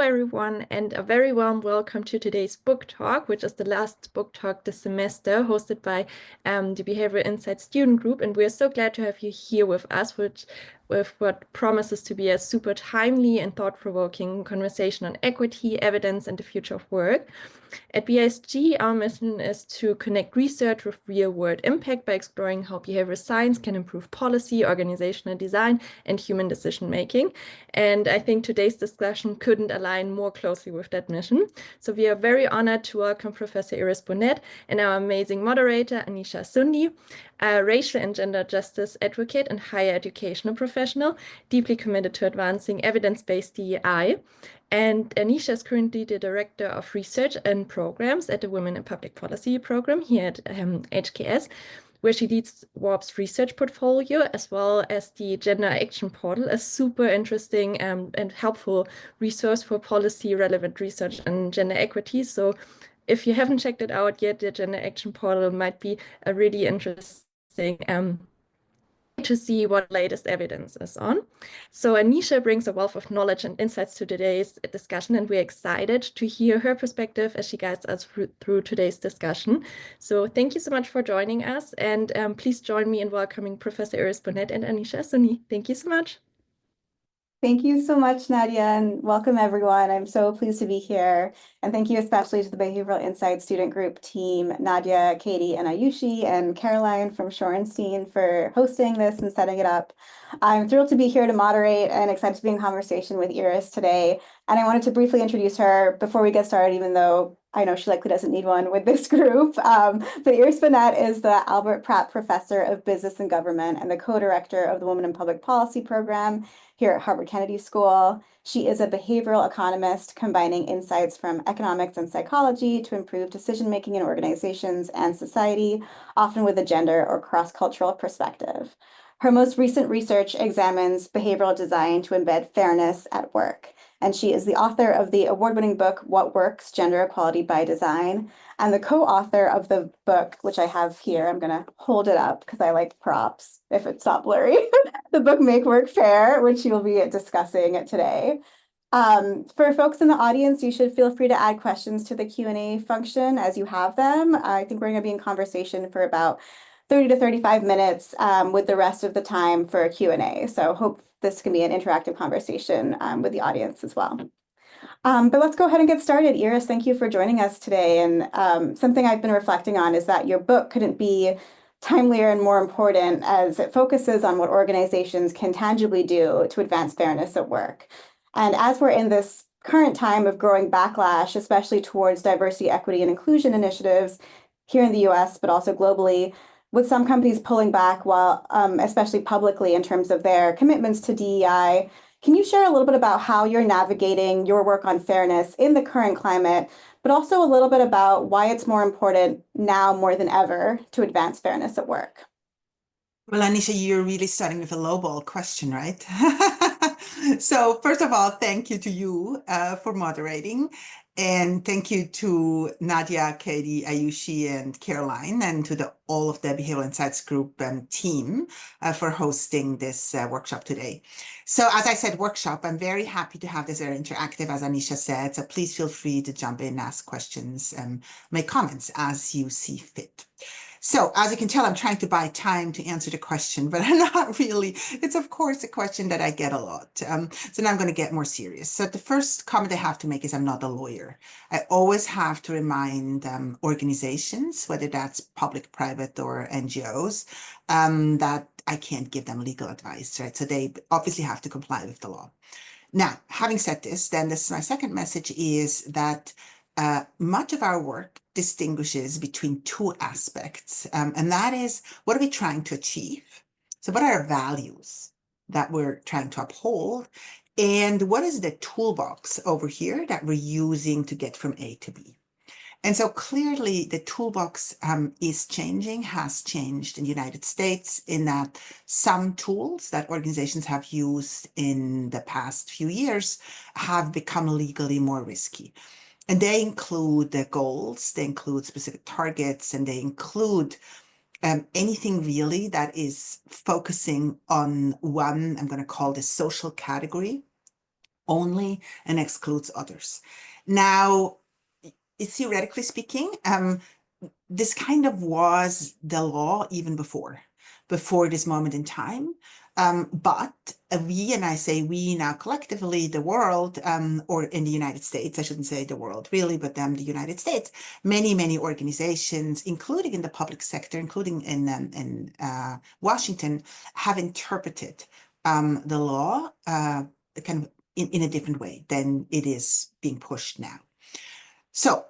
everyone, and a very warm welcome to today's book talk, which is the last book talk this semester, hosted by the Behavioral Insights student group. And we're so glad to have you here with us, with what promises to be a super timely and thought-provoking conversation on equity, evidence, and the future of work. At BISG, our mission is to connect research with real-world impact by exploring how behavioral science can improve policy, organizational design, and human decision-making. And I think today's discussion couldn't align more closely with that mission. So we are very honored to welcome Professor Iris Bohnet and our amazing moderator, Anisha Sundi, a racial and gender justice advocate and higher educational professional, deeply committed to advancing evidence-based DEI. And Anisha is currently the Director of Research and Programs at the Women in Public Policy program here at HKS, where she leads WARP's research portfolio, as well as the Gender Action Portal, a super interesting and helpful resource for policy-relevant research and gender equity. So if you haven't checked it out yet, the Gender Action Portal might be a really interesting to see what latest evidence is on. So Anisha brings a wealth of knowledge and insights to today's discussion, and we're excited to hear her perspective as she guides us through today's discussion. So thank you so much for joining us, and please join me in welcoming Professor Iris Bohnet and Anisha Sundi. Thank you so much. Thank you so much, Nadia, and welcome everyone. I'm so pleased to be here. And thank you especially to the Behavioral Insights student group team, Nadia, Katie, and Ayushi, and Caroline from Shorenstein for hosting this and setting it up. I'm thrilled to be here to moderate and excited to be in conversation with Iris today. And I wanted to briefly introduce her before we get started, even though I know she likely doesn't need one with this group. But Iris Bohnet is the Albert Pratt Professor of Business and Government and the co-director of the Women in Public Policy program here at Harvard Kennedy School. She is a behavioral economist combining insights from economics and psychology to improve decision-making in organizations and society, often with a gender or cross-cultural perspective. Her most recent research examines behavioral design to embed fairness at work. And she is the author of the award-winning book, What Works? Gender Equality by Design, and the co-author of the book, which I have here. I'm going to hold it up because I like props if it's not blurry. The book, Make Work Fair, which you'll be discussing today. For folks in the audience, you should feel free to add questions to the Q&A function as you have them. I think we're going to be in conversation for about 30 to 35 minutes with the rest of the time for Q&A. So hope this can be an interactive conversation with the audience as well. But let's go ahead and get started. Iris, thank you for joining us today. And something I've been reflecting on is that your book couldn't be timelier and more important as it focuses on what organizations can tangibly do to advance fairness at work. And as we're in this current time of growing backlash, especially towards diversity, equity, and inclusion initiatives here in the US, but also globally, with some companies pulling back, while especially publicly in terms of their commitments to DEI, can you share a little bit about how you're navigating your work on fairness in the current climate, but also a little bit about why it's more important now more than ever to advance fairness at work? Well, Anisha, you're really starting with a lowball question, right? So first of all, thank you to you for moderating. And thank you to Nadia, Katie, Ayushi, and Caroline, and to all of the Behavioral Insights Group team for hosting this workshop today. So as I said, workshop, I'm very happy to have this very interactive, as Anisha said. So please feel free to jump in, ask questions, and make comments as you see fit. So as you can tell, I'm trying to buy time to answer the question, but I'm not really. It's, of course, a question that I get a lot. So now I'm going to get more serious. So the first comment I have to make is I'm not a lawyer. I always have to remind organizations, whether that's public, private, or NGOs, that I can't give them legal advice, right? So they obviously have to comply with the law. Now, having said this, then this my second message is that much of our work distinguishes between two aspects, and that is, what are we trying to achieve? So what are our values that we're trying to uphold? And what is the toolbox over here that we're using to get from A to B? And so clearly the toolbox is changing, has changed in the United States, in that some tools that organizations have used in the past few years have become legally more risky. And they include the goals, they include specific targets, and they include anything really that is focusing on one, I'm going to call this social category only and excludes others. Now, theoretically speaking, this kind of was the law even before this moment in time. But we, and I say we now collectively, the world, or in the United States, I shouldn't say the world really, but the United States, many organizations, including in the public sector, including in Washington, have interpreted the law kind of in a different way than it is being pushed now. So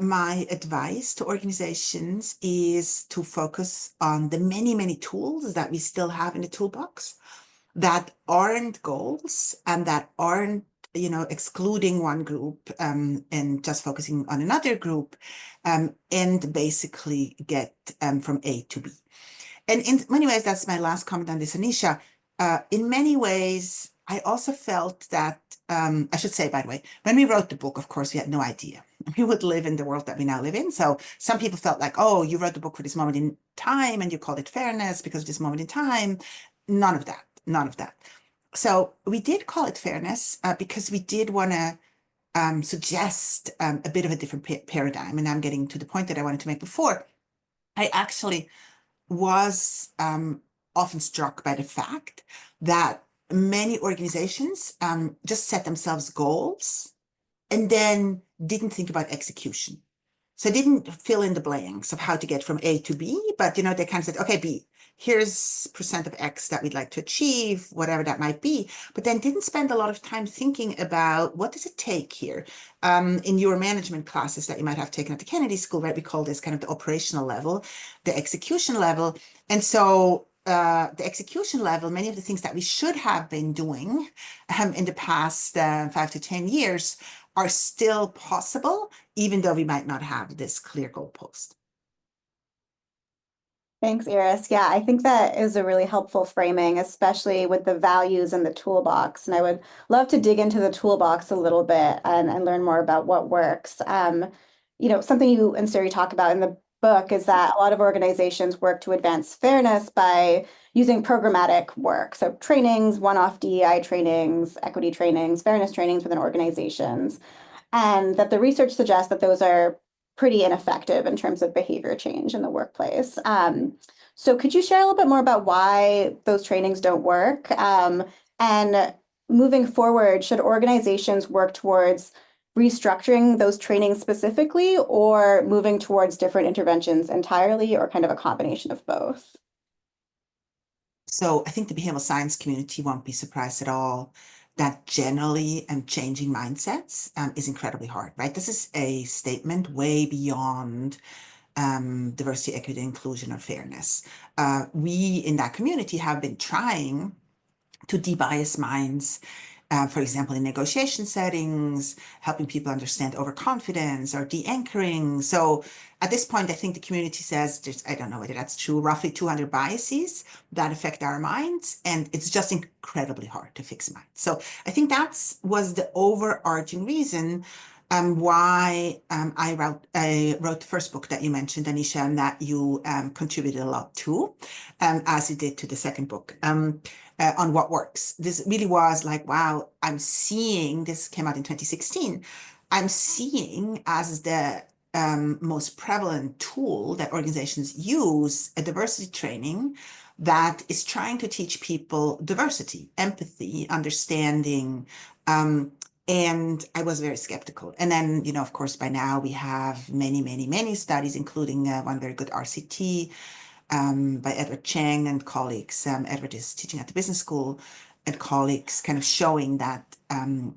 my advice to organizations is to focus on the many tools that we still have in the toolbox that aren't goals and that aren't, excluding one group and just focusing on another group, and basically get from A to B. And in many ways, that's my last comment on this, Anisha. In many ways, I also felt that, I should say, by the way, when we wrote the book, of course, we had no idea we would live in the world that we now live in. So some people felt like, oh, you wrote the book for this moment in time and you called it fairness because of this moment in time. None of that, none of that. So we did call it fairness because we did want to suggest a bit of a different paradigm. And I'm getting to the point that I wanted to make before. I actually was often struck by the fact that many organizations just set themselves goals and then didn't think about execution. So didn't fill in the blanks of how to get from A to B, but they kind of said, okay, B, here's percent of X that we'd like to achieve, whatever that might be, but then didn't spend a lot of time thinking about what does it take here. In your management classes that you might have taken at the Kennedy School, right, we call this kind of the operational level, the execution level. And so the execution level, many of the things that we should have been doing in the past 5 to 10 years are still possible, even though we might not have this clear goalpost. Thanks, Iris. Yeah, I think that is a really helpful framing, especially with the values in the toolbox. And I would love to dig into the toolbox a little bit and learn more about what works. Something you and Siri talk about in the book is that a lot of organizations work to advance fairness by using programmatic work. So trainings, one-off DEI trainings, equity trainings, fairness trainings within organizations. And that the research suggests that those are pretty ineffective in terms of behavior change in the workplace. So could you share a little bit more about why those trainings don't work? And moving forward, should organizations work towards restructuring those trainings specifically or moving towards different interventions entirely or kind of a combination of both? So I think the behavioral science community won't be surprised at all that generally changing mindsets is incredibly hard, right? This is a statement way beyond diversity, equity, inclusion, or fairness. We in that community have been trying to debias minds, for example, in negotiation settings, helping people understand overconfidence or de-anchoring. So at this point, I think the community says there's, I don't know whether that's true, roughly 200 biases that affect our minds, and it's just incredibly hard to fix minds. So I think was the overarching reason why I wrote the first book that you mentioned, Anisha, and that you contributed a lot to, as you did to the second book. On what works. This really was like, wow, I'm seeing, this came out in 2016, I'm seeing as the most prevalent tool that organizations use a diversity training that is trying to teach people diversity, empathy, understanding, and I was very skeptical. And then, of course, by now we have many studies, including one very good RCT by Edward Cheng and colleagues. Edward is teaching at the business school and colleagues kind of showing that,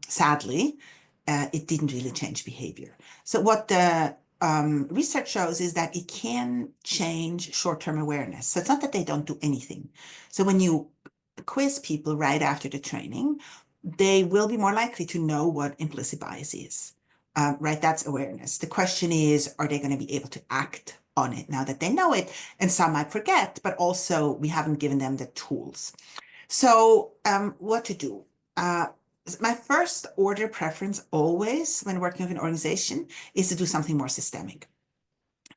sadly, it didn't really change behavior. So what the research shows is that it can change short-term awareness. So it's not that they don't do anything. So when you quiz people right after the training, they will be more likely to know what implicit bias is. Right? That's awareness. The question is, are they going to be able to act on it now that they know it? And some might forget, but also we haven't given them the tools. So what to do? My first order preference always when working with an organization is to do something more systemic.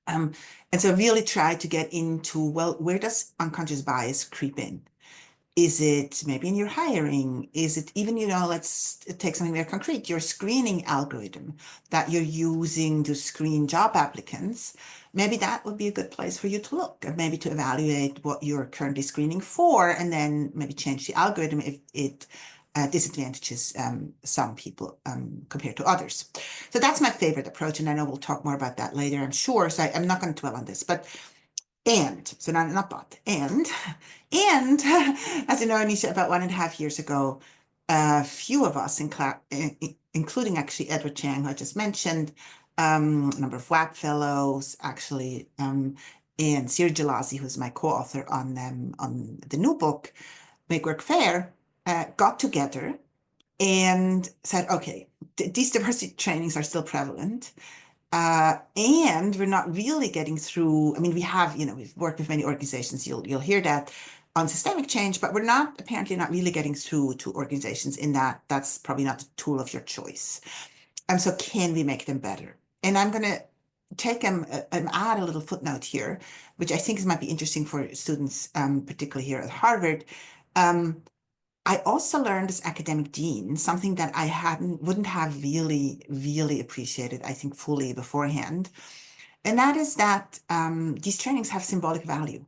And so really try to get into, well, where does unconscious bias creep in? Is it maybe in your hiring? Is it even, let's take something very concrete, your screening algorithm that you're using to screen job applicants? Maybe that would be a good place for you to look, and maybe to evaluate what you're currently screening for, and then maybe change the algorithm if it disadvantages some people compared to others. So that's my favorite approach, and I know we'll talk more about that later, I'm sure. So I'm not going to dwell on this, but so not but, and as you know, Anisha, about 1.5 years ago, a few of us, including actually Edward Chang, who I just mentioned, a number of WAP fellows, actually, and Siri Chilazi, who's my co-author on the new book, Make Work Fair, got together and said, okay, these diversity trainings are still prevalent. And we're not really getting through. I mean, we've worked with many organizations. You'll hear that on systemic change, but we're apparently not really getting through to organizations in that's probably not the tool of your choice. And so can we make them better? And I'm going to add a little footnote here, which I think might be interesting for students, particularly here at Harvard. I also learned as academic dean something that I wouldn't have really appreciated, I think, fully beforehand. And that is that these trainings have symbolic value.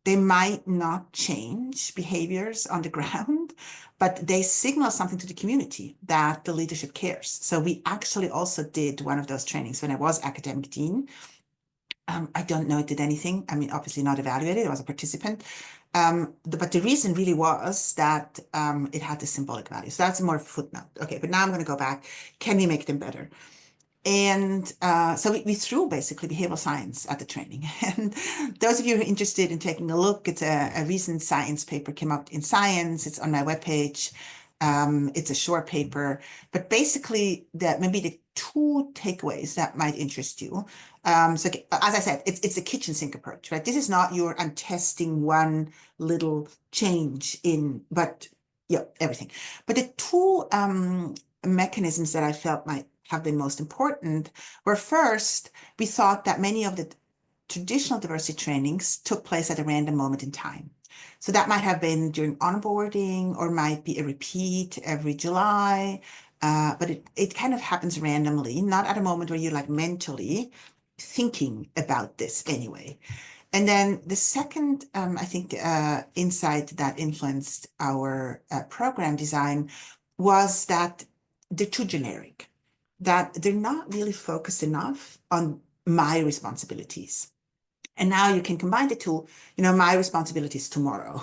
They might not change behaviors on the ground, but they signal something to the community that the leadership cares. So we actually also did one of those trainings when I was academic dean. I don't know it did anything. I mean, obviously not evaluated. I was a participant. But the reason really was that it had the symbolic value. So that's more of a footnote. Okay, but now I'm going to go back. Can we make them better? And so we threw basically behavioral science at the training. And those of you who are interested in taking a look, it's a recent science paper came out in Science. It's on my webpage. It's a short paper, but basically maybe the two takeaways that might interest you. So as I said, it's a kitchen sink approach, right? This is not I'm testing one little change but yeah, everything. But the two mechanisms that I felt might have been most important were, first, we thought that many of the traditional diversity trainings took place at a random moment in time. So that might have been during onboarding or might be a repeat every July, but it kind of happens randomly, not at a moment where you're like mentally thinking about this anyway. And then the second, I think, insight that influenced our program design was that they're too generic, that they're not really focused enough on my responsibilities. And now you can combine the two, my responsibilities tomorrow.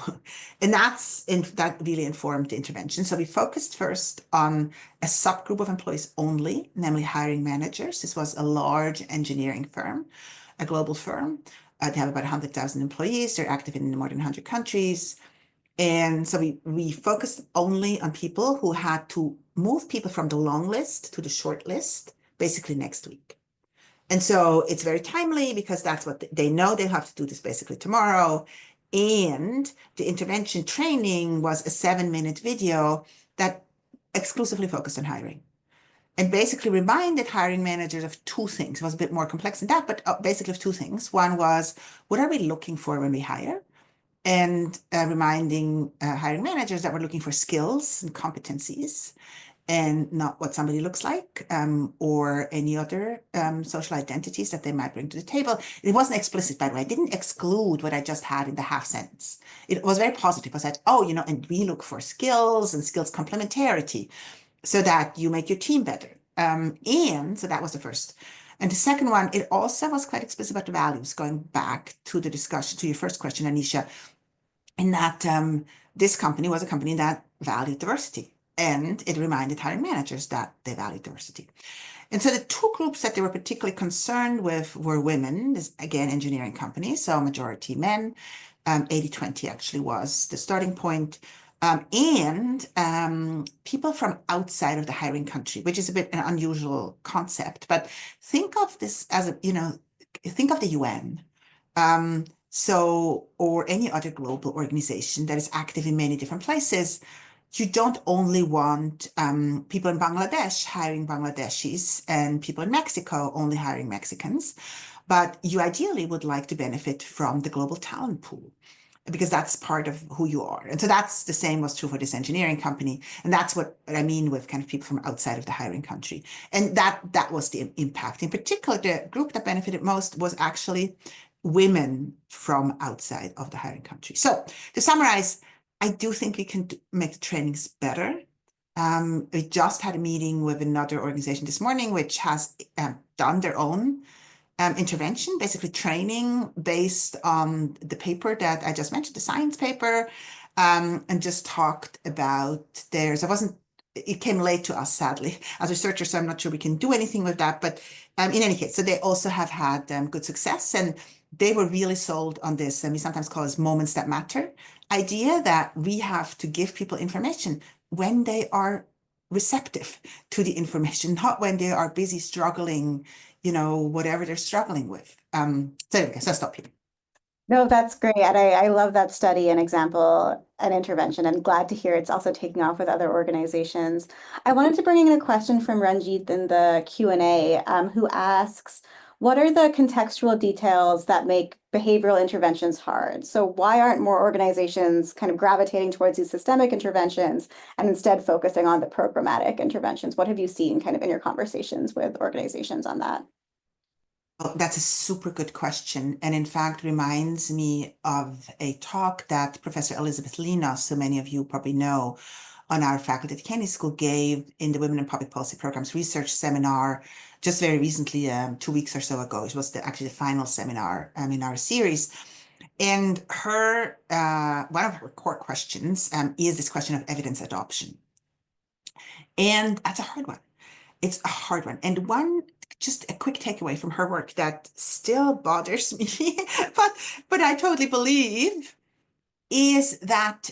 And that really informed the intervention. So we focused first on a subgroup of employees only, namely hiring managers. This was a large engineering firm, a global firm. They have about 100,000 employees. They're active in more than 100 countries. And so we focused only on people who had to move people from the long list to the short list, basically next week. And so it's very timely because that's what they know. They have to do this basically tomorrow. And the intervention training was a 7-minute video that exclusively focused on hiring and basically reminded hiring managers of two things. It was a bit more complex than that, but basically of two things. One was, what are we looking for when we hire? And reminding hiring managers that we're looking for skills and competencies, and not what somebody looks like or any other social identities that they might bring to the table. It wasn't explicit, by the way. I didn't exclude what I just had in the half sentence. It was very positive. I said, and we look for skills and skills complementarity so that you make your team better. And so that was the first. And the second one, it also was quite explicit about the values, going back to the discussion, to your first question, Anisha, in that this company was a company that valued diversity. And it reminded hiring managers that they value diversity. And so the two groups that they were particularly concerned with were women, this, again, engineering companies, so majority men, 80-20 actually was the starting point, and people from outside of the hiring country, which is a bit an unusual concept. But think of this as think of the UN. Or any other global organization that is active in many different places. You don't only want people in Bangladesh hiring Bangladeshis and people in Mexico only hiring Mexicans, but you ideally would like to benefit from the global talent pool. because that's part of who you are. And so that's the same was true for this engineering company. And that's what I mean with kind of people from outside of the hiring country. And that was the impact. In particular, the group that benefited most was actually women from outside of the hiring country. So to summarize, I do think we can make the trainings better. We just had a meeting with another organization this morning, which has done their own intervention, basically training based on the paper that I just mentioned, the science paper, and just talked about theirs. It came late to us, sadly, as researchers, so I'm not sure we can do anything with that. But in any case, so they also have had good success, and they were really sold on this, and we sometimes call this moments that matter idea, that we have to give people information when they are receptive to the information, not when they are busy struggling, whatever they're struggling with. So anyway, so I'll stop here. No, that's great. And I love that study and example and intervention. I'm glad to hear it's also taking off with other organizations. I wanted to bring in a question from Ranjit in the Q&A, who asks, what are the contextual details that make behavioral interventions hard? So why aren't more organizations kind of gravitating towards these systemic interventions and instead focusing on the programmatic interventions? What have you seen kind of in your conversations with organizations on that? Oh, that's a super good question. And in fact, reminds me of a talk that Professor Elizabeth Linos, so many of you probably know, on our faculty at Kennedy School gave in the Women in Public Policy Programs research seminar just very recently, 2 weeks or so ago. It was actually the final seminar in our series. And one of her core questions is this question of evidence adoption. And that's a hard one. It's a hard one. And just a quick takeaway from her work that still bothers me, but I totally believe, is that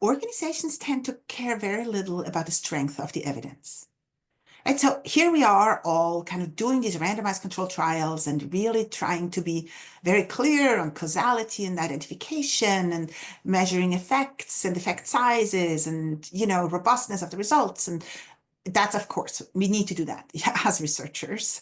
organizations tend to care very little about the strength of the evidence. And so here we are all kind of doing these randomized controlled trials and really trying to be very clear on causality and identification and measuring effects and effect sizes and, robustness of the results. And that's, of course, we need to do that as researchers.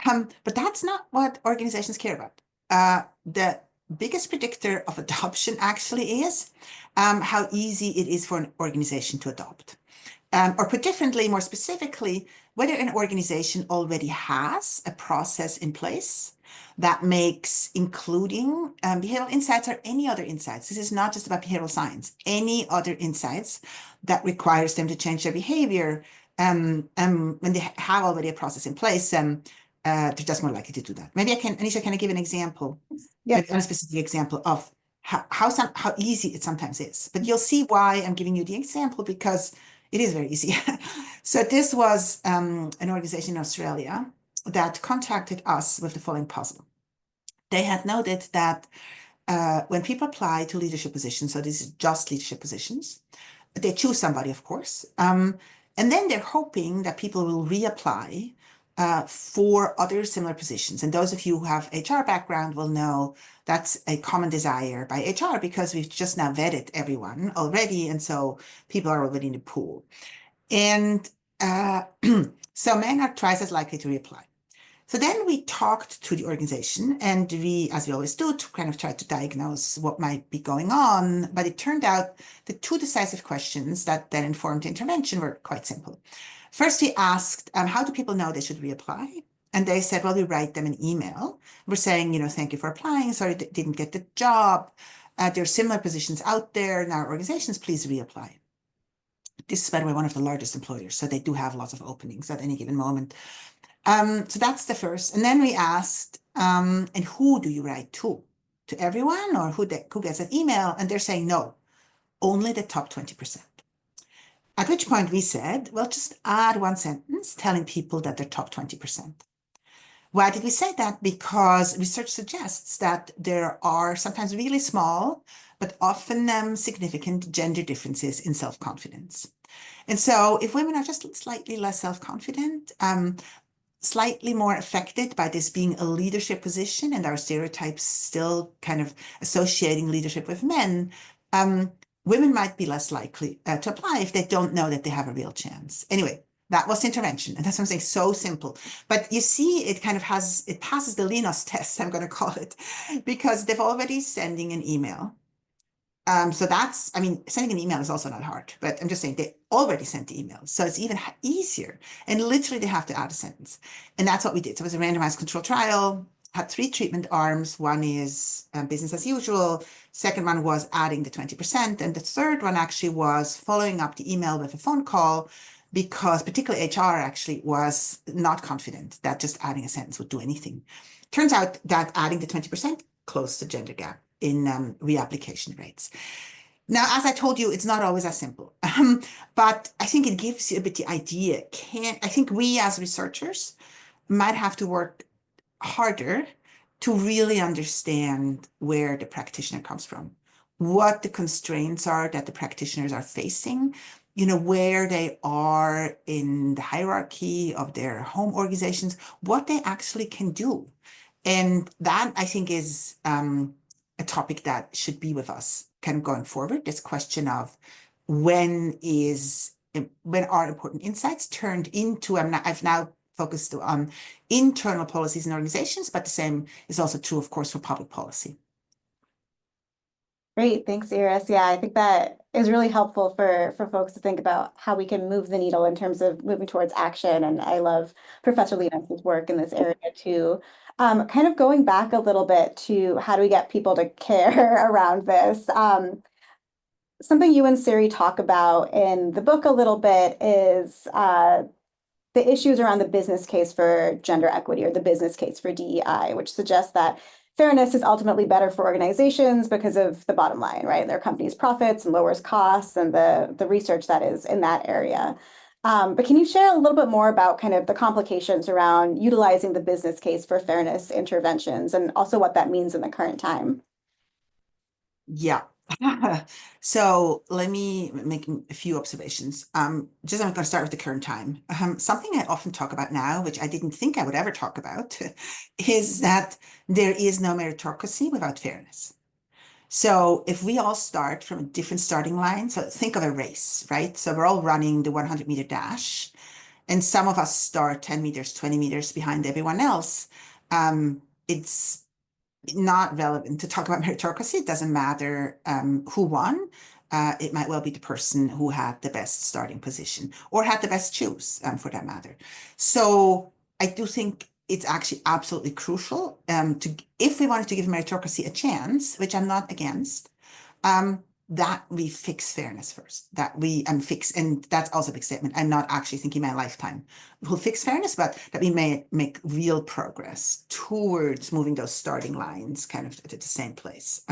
But that's not what organizations care about. The biggest predictor of adoption actually is how easy it is for an organization to adopt. Or put differently, more specifically, whether an organization already has a process in place that makes including behavioral insights or any other insights. This is not just about behavioral science, any other insights that requires them to change their behavior. When they have already a process in place, they're just more likely to do that. Maybe Anisha, can I give an example? Yeah. A specific example of how easy it sometimes is. But you'll see why I'm giving you the example, because it is very easy. So this was an organization in Australia that contacted us with the following puzzle. They had noted that when people apply to leadership positions, so these are just leadership positions, they choose somebody, of course, and then they're hoping that people will reapply for other similar positions. And those of you who have HR background will know that's a common desire by HR, because we've just now vetted everyone already. And so people are already in the pool. And so men are twice as likely to reapply. So then we talked to the organization, and we, as we always do, to kind of try to diagnose what might be going on. But it turned out the two decisive questions that then informed the intervention were quite simple. First, we asked, how do people know they should reapply? And they said, well, we write them an email. We're saying, thank you for applying. Sorry, didn't get the job. There are similar positions out there in our organizations. Please reapply. This is, by the way, one of the largest employers, so they do have lots of openings at any given moment. So that's the first. And then we asked, and who do you write to? To everyone, or who gets an email? And they're saying, no, only the top 20%. At which point we said, well, just add one sentence telling people that they're top 20%. Why did we say that? Because research suggests that there are sometimes really small, but often significant gender differences in self-confidence. And so if women are just slightly less self-confident, slightly more affected by this being a leadership position and our stereotypes still kind of associating leadership with men, women might be less likely to apply if they don't know that they have a real chance. Anyway, That was intervention. And that's what I'm saying, so simple. But you see, it kind of it passes the Linus test, I'm going to call it, because they've already sending an email. So that's, I mean, sending an email is also not hard, but I'm just saying they already sent the email. So it's even easier. And literally they have to add a sentence. And that's what we did. So it was a randomized control trial, had 3 treatment arms. One is business as usual. Second one was adding the 20%. And the third one actually was following up the email with a phone call, because particularly HR actually was not confident that just adding a sentence would do anything. Turns out that adding the 20% closed the gender gap in reapplication rates. Now, as I told you, it's not always as simple, but I think it gives you a bit the idea. I think we as researchers might have to work harder to really understand where the practitioner comes from, what the constraints are that the practitioners are facing, where they are in the hierarchy of their home organizations, what they actually can do. And that, I think, is a topic that should be with us kind of going forward. This question of when are important insights turned into, I've now focused on internal policies and organizations, but the same is also true, of course, for public policy. Great, thanks, Iris. Yeah, I think that is really helpful for folks to think about how we can move the needle in terms of moving towards action. And I love Professor Linus's work in this area too. Kind of going back a little bit to how do we get people to care around this? Something you and Siri talk about in the book a little bit is the issues around the business case for gender equity, or the business case for DEI, which suggests that fairness is ultimately better for organizations because of the bottom line, right? Their company's profits and lowers costs and the research that is in that area. But can you share a little bit more about kind of the complications around utilizing the business case for fairness interventions, and also what that means in the current time? Yeah. So let me make a few observations. I'm going to start with the current time. Something I often talk about now, which I didn't think I would ever talk about, is that there is no meritocracy without fairness. So if we all start from a different starting line, so think of a race, right? So we're all running the 100-meter dash, and some of us start 10 meters, 20 meters behind everyone else. It's not relevant to talk about meritocracy. It doesn't matter who won. It might well be the person who had the best starting position or had the best shoes, for that matter. So I do think it's actually absolutely crucial if we wanted to give meritocracy a chance, which I'm not against, that we fix fairness first, that we fix, and that's also a big statement. I'm not actually thinking my lifetime will fix fairness, but that we may make real progress towards moving those starting lines kind of to the same place.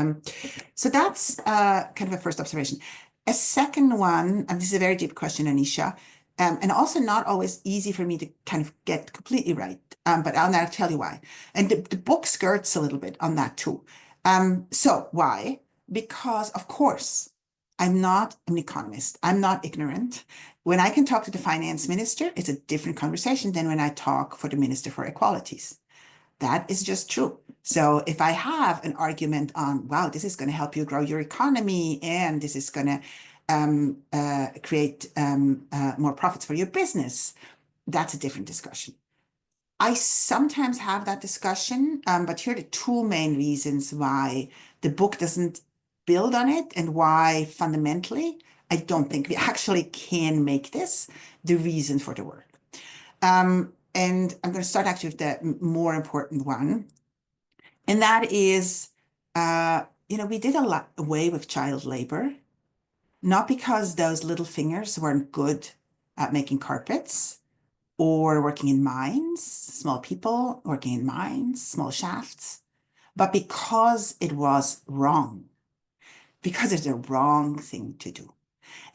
So that's kind of a first observation. A second one, and this is a very deep question, Anisha, and also not always easy for me to kind of get completely right, but I'll now tell you why. And the book skirts a little bit on that too. So why? Because, of course, I'm not an economist. I'm not ignorant. When I can talk to the finance minister, it's a different conversation than when I talk for the Minister for Equalities. That is just true. So if I have an argument on, wow, this is going to help you grow your economy, and this is going to create more profits for your business, that's a different discussion. I sometimes have that discussion, but here are the 2 main reasons why the book doesn't build on it, and why fundamentally I don't think we actually can make this the reason for the work. And I'm going to start actually with the more important one, and that is, we did a lot away with child labor, not because those little fingers weren't good at making carpets or working in mines, small people working in mines, small shafts, but because it was wrong. Because it's a wrong thing to do.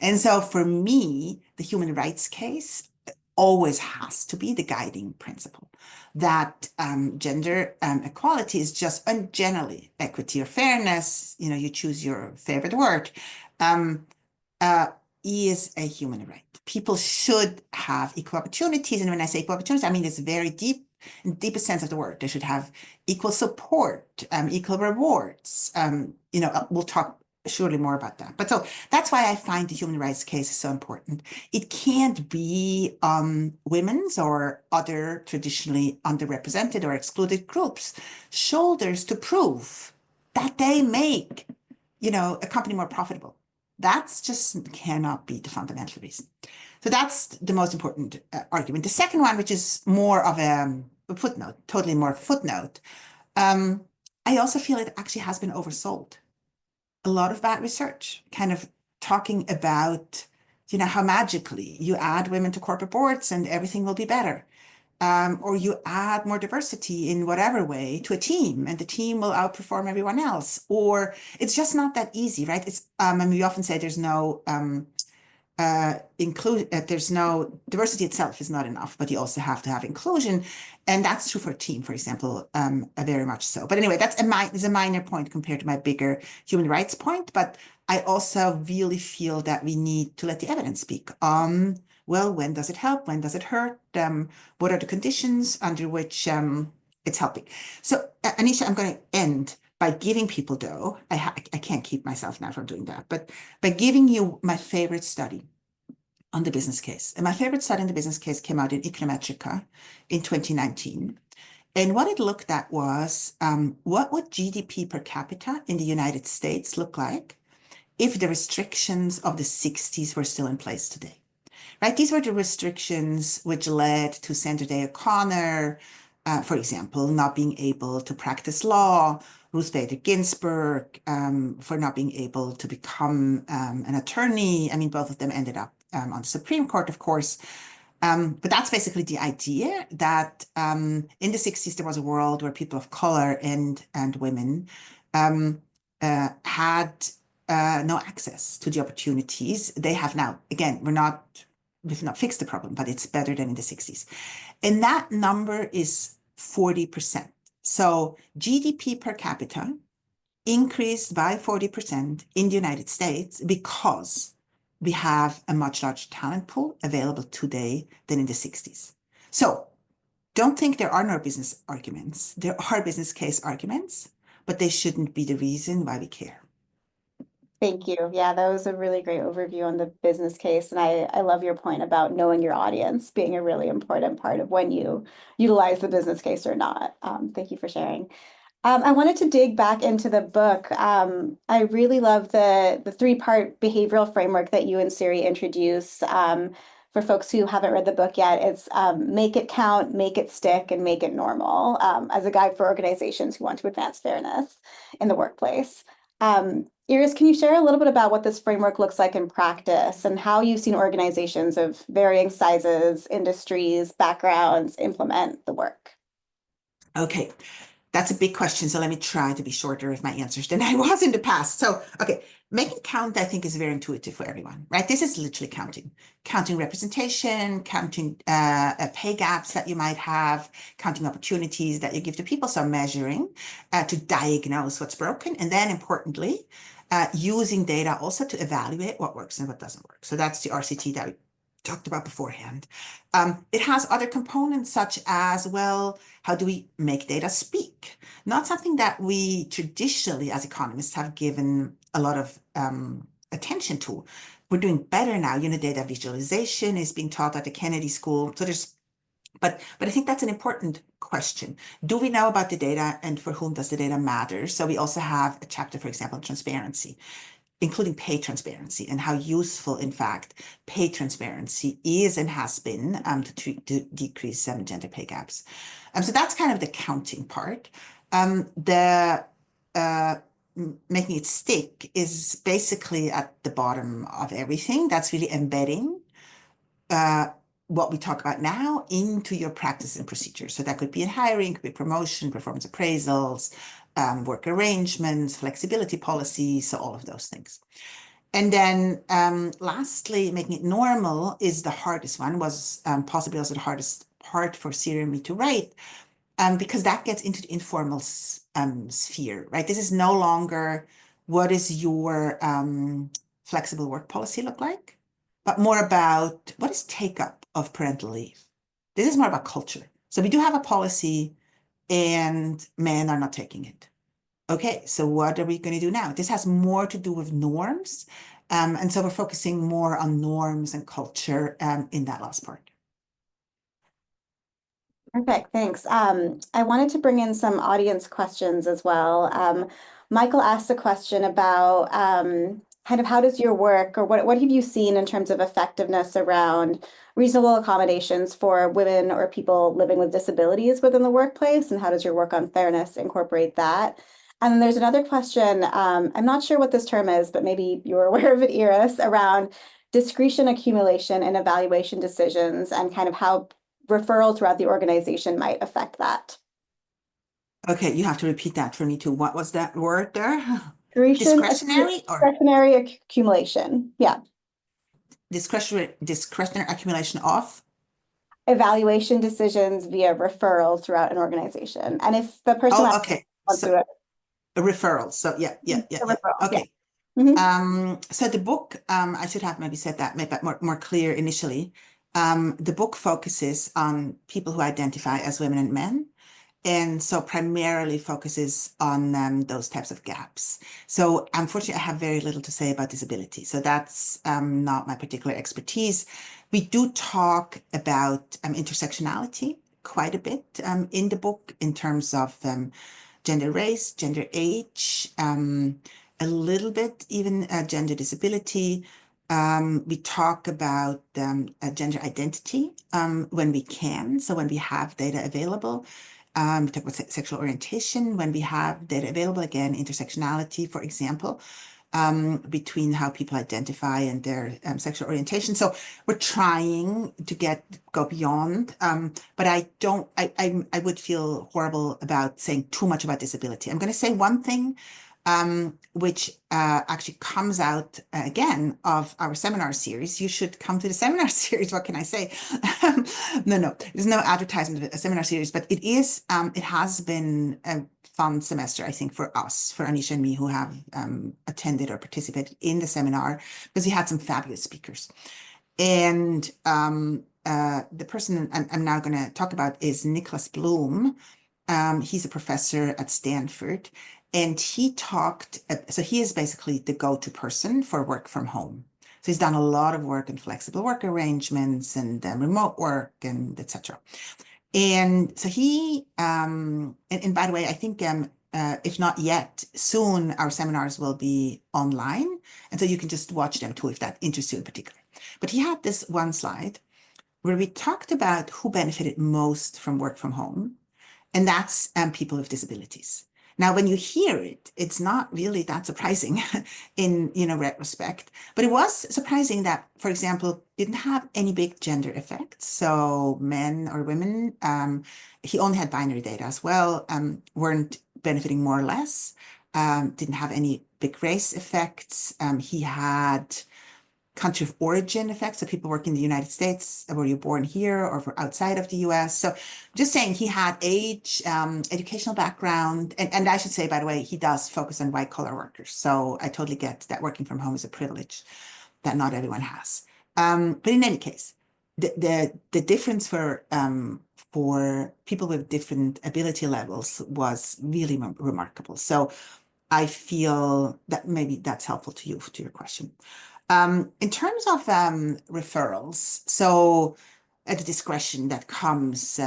And so for me, the human rights case always has to be the guiding principle, that gender equality is just, and generally equity or fairness, you choose your favorite word, is a human right. People should have equal opportunities. And when I say equal opportunities, I mean this very deep, in the deepest sense of the word. They should have equal support, equal rewards. We'll talk surely more about that. But so that's why I find the human rights case is so important. It can't be women's or other traditionally underrepresented or excluded groups' shoulders to prove that they make, a company more profitable. That's just cannot be the fundamental reason. So that's the most important argument. The second one, which is more of a footnote, totally more of a footnote, I also feel it actually has been oversold. A lot of bad research, kind of talking about, how magically you add women to corporate boards and everything will be better. Or you add more diversity in whatever way to a team and the team will outperform everyone else. Or it's just not that easy, right? And we often say there's no there's no diversity itself is not enough, but you also have to have inclusion. And that's true for a team, for example, very much so. But anyway, is a minor point compared to my bigger human rights point. But I also really feel that we need to let the evidence speak on, well, when does it help? When does it hurt? What are the conditions under which it's helping? So, Anisha, I'm going to end by giving people, though, I can't keep myself now from doing that, but by giving you my favorite study on the business case. And my favorite study in the business case came out in Econometrica in 2019. And what it looked at was what would GDP per capita in the United States look like if the restrictions of the 60s were still in place today? Right? These were the restrictions which led to Sandra Day O'Connor, for example, not being able to practice law, Ruth Bader Ginsburg for not being able to become an attorney. I mean, both of them ended up on the Supreme Court, of course. But that's basically the idea that in the 60s, there was a world where people of color and women had no access to the opportunities they have now. Again, we've not fixed the problem, but it's better than in the 60s. And that number is 40%. So GDP per capita increased by 40% in the United States because we have a much larger talent pool available today than in the 60s. So don't think there are no business arguments. There are business case arguments, but they shouldn't be the reason why we care. Thank you. Yeah, that was a really great overview on the business case. And I love your point about knowing your audience being a really important part of when you utilize the business case or not. Thank you for sharing. I wanted to dig back into the book. I really love the three-part behavioral framework that you and Siri introduce. For folks who haven't read the book yet, it's make it count, make it stick, and make it normal as a guide for organizations who want to advance fairness in the workplace. Iris, can you share a little bit about what this framework looks like in practice and how you've seen organizations of varying sizes, industries, backgrounds implement the work? Okay, that's a big question. So let me try to be shorter with my answers than I was in the past. So, okay, making count, I think, is very intuitive for everyone, right? This is literally counting representation, counting pay gaps that you might have, counting opportunities that you give to people. So measuring to diagnose what's broken. And then importantly, using data also to evaluate what works and what doesn't work. So that's the RCT that we talked about beforehand. It has other components such as, well, how do we make data speak? Not something that we traditionally as economists have given a lot of attention to. We're doing better now. Data visualization is being taught at the Kennedy School. So but I think that's an important question. Do we know about the data and for whom does the data matter? So we also have a chapter, for example, on transparency, including pay transparency and how useful, in fact, pay transparency is and has been to decrease gender pay gaps. So that's kind of the counting part. Making it stick is basically at the bottom of everything. That's really embedding what we talk about now into your practice and procedures. So that could be in hiring, could be promotion, performance appraisals, work arrangements, flexibility policies, so all of those things. And then lastly, making it normal is the hardest one, was possibly also the hardest part for Siri and me to write, because that gets into the informal sphere, right? This is no longer what is your flexible work policy look like, but more about what is take-up of parental leave. This is more about culture. So we do have a policy and men are not taking it. Okay, so what are we going to do now? This has more to do with norms. And so we're focusing more on norms and culture in that last part. Perfect, thanks. I wanted to bring in some audience questions as well. Michael asked a question about kind of how does your work, or what have you seen in terms of effectiveness around reasonable accommodations for women or people living with disabilities within the workplace, and how does your work on fairness incorporate that? And then there's another question, I'm not sure what this term is, but maybe you're aware of it, Iris, around discretion accumulation and evaluation decisions, and kind of how referral throughout the organization might affect that. Okay, you have to repeat that for me too. What was that word there? Discretion, Discretionary or discretionary accumulation. Yeah. discretionary accumulation of? Evaluation decisions via referral throughout an organization. And if the person Oh, okay. wants So to a referral. So yeah. a referral, yeah. Okay. Mhm. So the book, I should have maybe said that, made that more clear initially. The book focuses on people who identify as women and men. And so primarily focuses on those types of gaps. So unfortunately, I have very little to say about disability. So that's not my particular expertise. We do talk about intersectionality quite a bit in the book in terms of gender race, gender age, a little bit even gender disability. We talk about gender identity when we can, so when we have data available. We talk about sexual orientation when we have data available, again, intersectionality, for example, between how people identify and their sexual orientation. So we're trying to go beyond, but I would feel horrible about saying too much about disability. I'm going to say one thing, which actually comes out again of our seminar series. You should come to the seminar series. What can I say? No, there's no advertisement of a seminar series, but it has been a fun semester, I think, for us, for Anisha and me, who have attended or participated in the seminar, because we had some fabulous speakers. And the person I'm now going to talk about is Nicholas Bloom. He's a professor at Stanford, and he talked, so he is basically the go-to person for work from home. So he's done a lot of work in flexible work arrangements and remote work and etc. And so and by the way, I think if not yet, soon our seminars will be online. And so you can just watch them too if that interests you in particular. But he had this one slide where we talked about who benefited most from work from home, and that's people with disabilities. Now, when you hear it, it's not really that surprising in retrospect, but it was surprising that, for example, didn't have any big gender effects. So men or women, he only had binary data as well, weren't benefiting more or less, didn't have any big race effects. He had country of origin effects. So people work in the United States, were you born here or outside of the US? So just saying he had age, educational background, and I should say, by the way, he does focus on white collar workers. So I totally get that working from home is a privilege that not everyone has. But in any case, the difference for people with different ability levels was really remarkable. So I feel that maybe that's helpful to you, to your question. In terms of referrals, so at the discretion that comes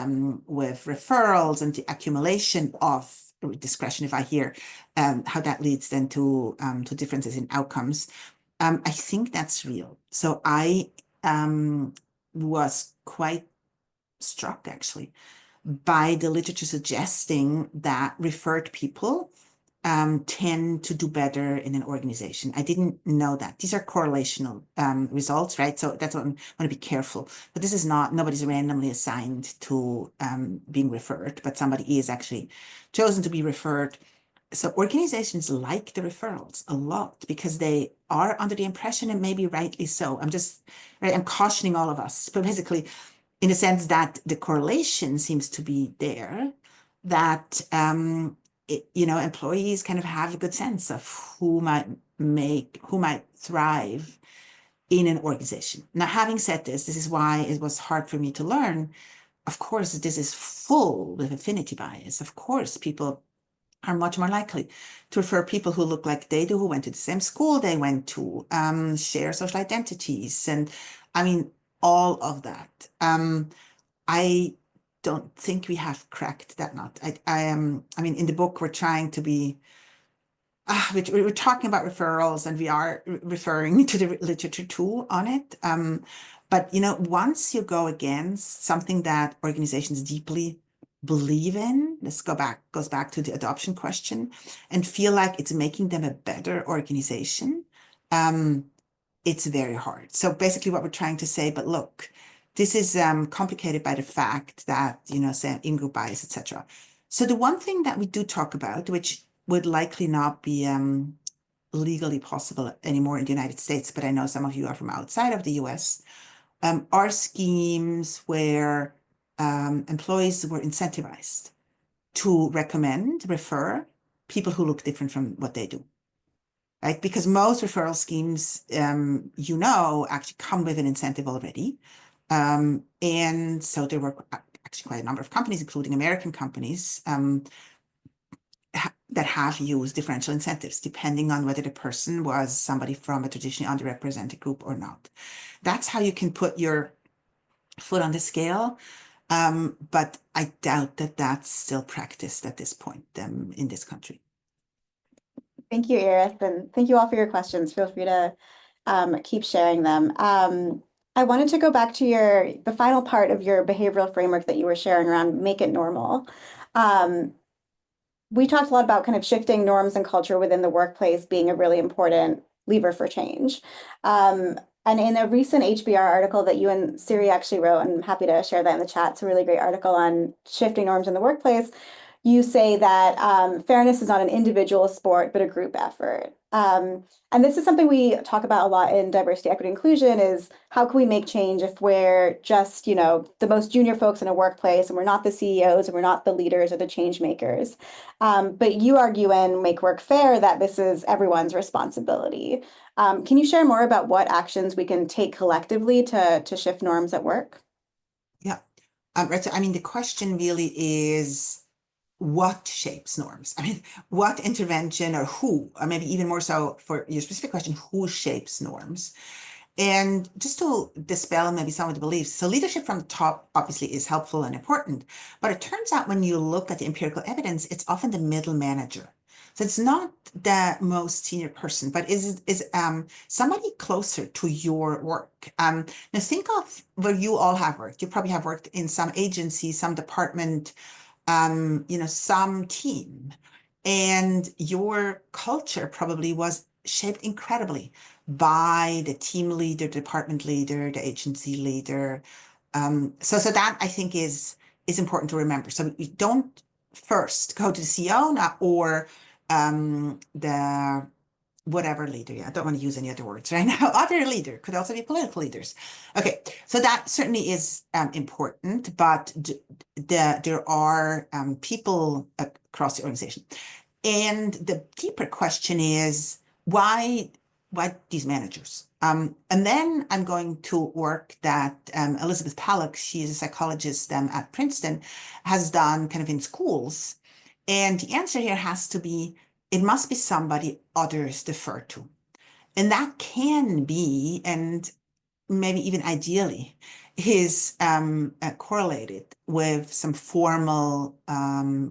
with referrals and the accumulation of discretion, if I hear how that leads then to differences in outcomes, I think that's real. So I was quite struck actually by the literature suggesting that referred people tend to do better in an organization. I didn't know that. These are correlational results, right? So that's what I want to be careful. But this is nobody's randomly assigned to being referred, but somebody is actually chosen to be referred. So organizations like the referrals a lot because they are under the impression, and maybe rightly so. I'm cautioning all of us, but basically in the sense that the correlation seems to be there, that employees kind of have a good sense of who might thrive in an organization. Now, having said this is why it was hard for me to learn. Of course, this is full with affinity bias. Of course, people are much more likely to refer people who look like they do, who went to the same school they went to, share social identities, and I mean, all of that. I don't think we have cracked that nut. I mean, in the book, we're trying to be, we're talking about referrals, and we are referring to the literature too on it. But once you go against something that organizations deeply believe in, goes back to the adoption question, and feel like it's making them a better organization, it's very hard. So basically what we're trying to say, but look, this is complicated by the fact that, say in-group bias, etc. So the one thing that we do talk about, which would likely not be legally possible anymore in the United States, but I know some of you are from outside of the US, are schemes where employees were incentivized to refer people who look different from what they do. Right? Because most referral schemes, actually come with an incentive already. And so there were actually quite a number of companies, including American companies, that have used differential incentives, depending on whether the person was somebody from a traditionally underrepresented group or not. That's how you can put your foot on the scale. But I doubt that that's still practiced at this point in this country. Thank you, Iris, and thank you all for your questions. Feel free to keep sharing them. I wanted to go back to the final part of your behavioral framework that you were sharing around make it normal. We talked a lot about kind of shifting norms and culture within the workplace being a really important lever for change. And in a recent HBR article that you and Siri actually wrote, and I'm happy to share that in the chat, it's a really great article on shifting norms in the workplace. You say that fairness is not an individual sport, but a group effort. And this is something we talk about a lot in diversity, equity, inclusion is how can we make change if we're just, the most junior folks in a workplace and we're not the CEOs and we're not the leaders or the change makers. But you argue in Make Work Fair that this is everyone's responsibility. Can you share more about what actions we can take collectively to shift norms at work? Yeah. Right. So, I mean, the question really is, what shapes norms? I mean, what intervention or who, or maybe even more so for your specific question, who shapes norms? And just to dispel maybe some of the beliefs, so leadership from the top obviously is helpful and important, but it turns out when you look at the empirical evidence, it's often the middle manager. So it's not the most senior person, but is somebody closer to your work. Now think of where you all have worked. You probably have worked in some agency, some department, some team, and your culture probably was shaped incredibly by the team leader, department leader, the agency leader. So that I think is important to remember. So we don't first go to the CEO or the whatever leader. Yeah, I don't want to use any other words right now. Other leader could also be political leaders. Okay, so that certainly is important, but there are people across the organization. And the deeper question is why these managers? And then I'm going to work that Elizabeth Pollock, she is a psychologist at Princeton, has done kind of in schools. And the answer here has to be, it must be somebody others defer to. And that can be, and maybe even ideally, is correlated with some formal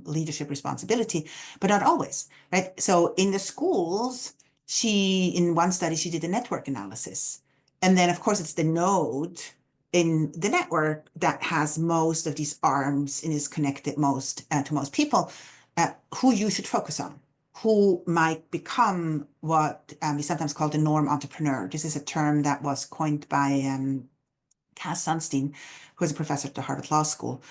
leadership responsibility, but not always, right? So in the schools, in one study, she did a network analysis. And then, of course, it's the node in the network that has most of these arms and is connected most to most people, who you should focus on, who might become what we sometimes call the norm entrepreneur. This is a term that was coined by Cass Sunstein, who is a professor at the Harvard Law School.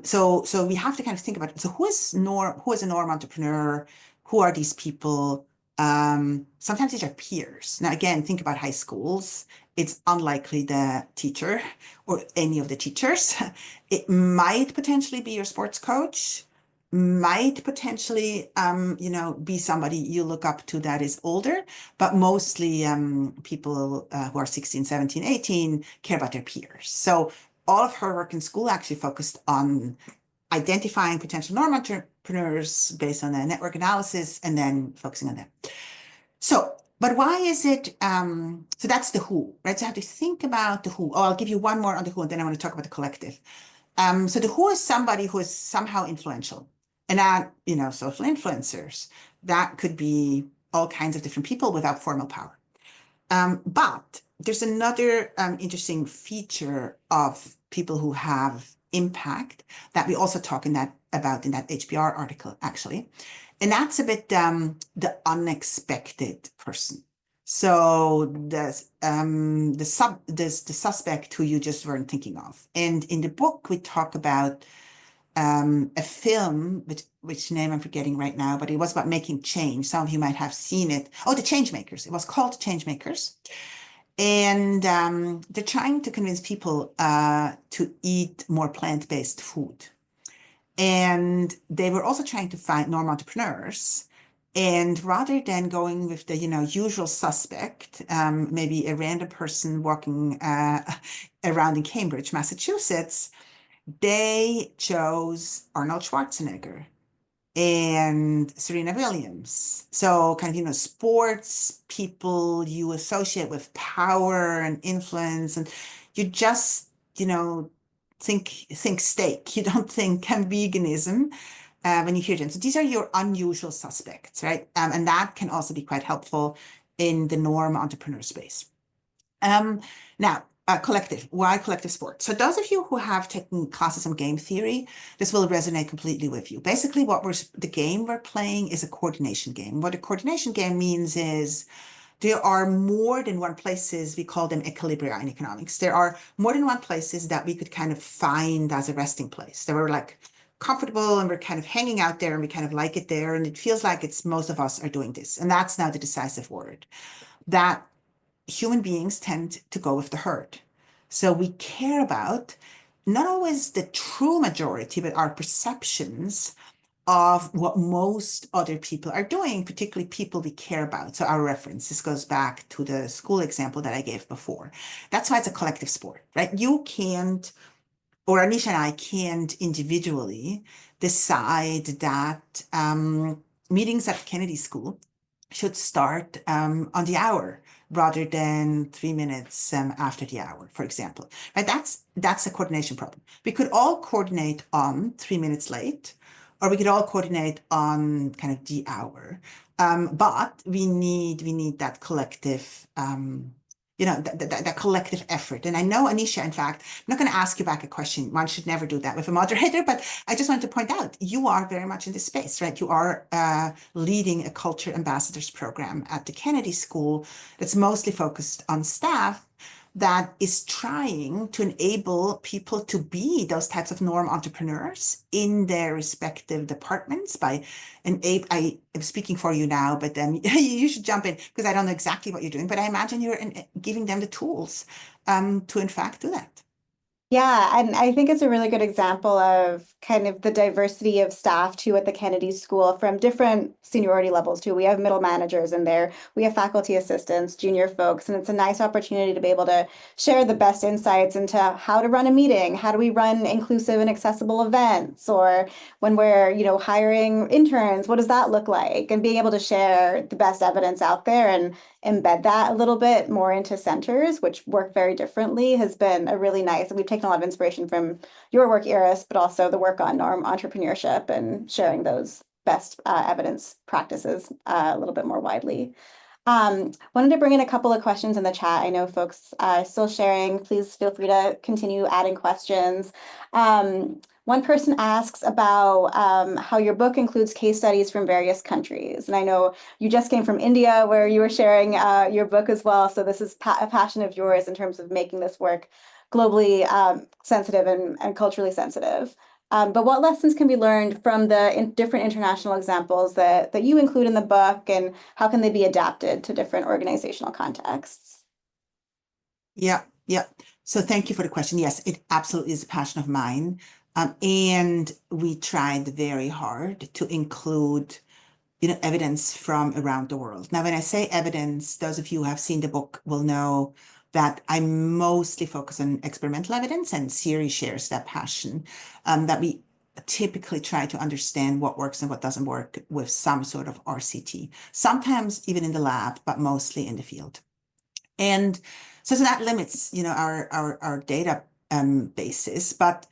So we have to kind of think about it. So who is a norm entrepreneur? Who are these people? Sometimes these are peers. Now, again, think about high schools. It's unlikely the teacher or any of the teachers. It might potentially be your sports coach, might potentially, be somebody you look up to that is older, but mostly people who are 16, 17, 18 care about their peers. So all of her work in school actually focused on identifying potential norm entrepreneurs based on a network analysis and then focusing on that. So, but why is it, so that's the who, right? So you have to think about the who. Oh, I'll give you one more on the who, and then I want to talk about the collective. So the who is somebody who is somehow influential, and not, social influencers. That could be all kinds of different people without formal power. But there's another interesting feature of people who have impact that we also talk about in that HBR article, actually. And that's a bit the unexpected person. So the suspect who you just weren't thinking of. And in the book, we talk about a film, which name I'm forgetting right now, but it was about making change. Some of you might have seen it. Oh, The Changemakers. It was called Changemakers. And they're trying to convince people to eat more plant-based food. And they were also trying to find normal entrepreneurs. And rather than going with the, usual suspect, maybe a random person walking around in Cambridge, Massachusetts, they chose Arnold Schwarzenegger and Serena Williams. So kind of, sports people you associate with power and influence, and you just, think steak. You don't think veganism when you hear them. So these are your unusual suspects, right? And that can also be quite helpful in the norm entrepreneur space. Now, collective. Why collective sport? So those of you who have taken classes on game theory, this will resonate completely with you. Basically, the game we're playing is a coordination game. What a coordination game means is there are more than one places, we call them equilibria in economics. There are more than one places that we could kind of find as a resting place. That we're like comfortable and we're kind of hanging out there and we kind of like it there. And it feels like most of us are doing this. And that's now the decisive word. That human beings tend to go with the herd. So we care about not always the true majority, but our perceptions of what most other people are doing, particularly people we care about. So our reference, this goes back to the school example that I gave before. That's why it's a collective sport, right? You can't, or Anisha and I can't individually decide that meetings at Kennedy School should start on the hour rather than 3 minutes after the hour, for example. Right? That's a coordination problem. We could all coordinate on 3 minutes late, or we could all coordinate on kind of the hour. But we need that collective that collective effort. And I know, Anisha, in fact, I'm not going to ask you back a question. One should never do that with a moderator, but I just wanted to point out, you are very much in this space, right? You are leading a culture ambassadors program at the Kennedy School that's mostly focused on staff that is trying to enable people to be those types of norm entrepreneurs in their respective departments and I am speaking for you now, but then you should jump in because I don't know exactly what you're doing, but I imagine you're giving them the tools to in fact do that. Yeah, and I think it's a really good example of kind of the diversity of staff too at the Kennedy School from different seniority levels too. We have middle managers in there, we have faculty assistants, junior folks, and it's a nice opportunity to be able to share the best insights into how to run a meeting, how do we run inclusive and accessible events, or when we're, hiring interns, what does that look like? And being able to share the best evidence out there and embed that a little bit more into centers, which work very differently, has been a really nice. We've taken a lot of inspiration from your work, Iris, but also the work on norm entrepreneurship and sharing those best evidence practices a little bit more widely. Wanted to bring in a couple of questions in the chat. I know folks still sharing. Please feel free to continue adding questions. One person asks about how your book includes case studies from various countries. And I know you just came from India where you were sharing your book as well. So this is a passion of yours in terms of making this work globally sensitive and culturally sensitive. But what lessons can be learned from the different international examples that you include in the book, and how can they be adapted to different organizational contexts? Yeah. So thank you for the question. Yes, it absolutely is a passion of mine. And we tried very hard to include evidence from around the world. Now, when I say evidence, those of you who have seen the book will know that I mostly focus on experimental evidence, and Siri shares that passion, that we typically try to understand what works and what doesn't work with some sort of RCT, sometimes even in the lab, but mostly in the field. And so that limits, our data basis. But